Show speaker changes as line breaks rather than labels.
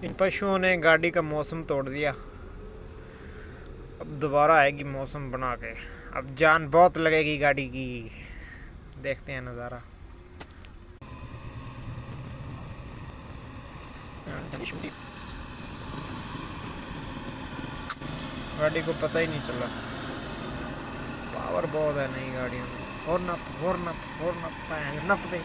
इन पशुओं ने गाड़ी का मौसम तोड़ दिया। अब दोबारा आएगी मौसम बना के। अब जान बहुत लगेगी गाड़ी की। देखते हैं नज़ारा। गाड़ी को पता ही नहीं चला। पावर बहुत है नई गाड़ियों में। और नप नप नप नप दे।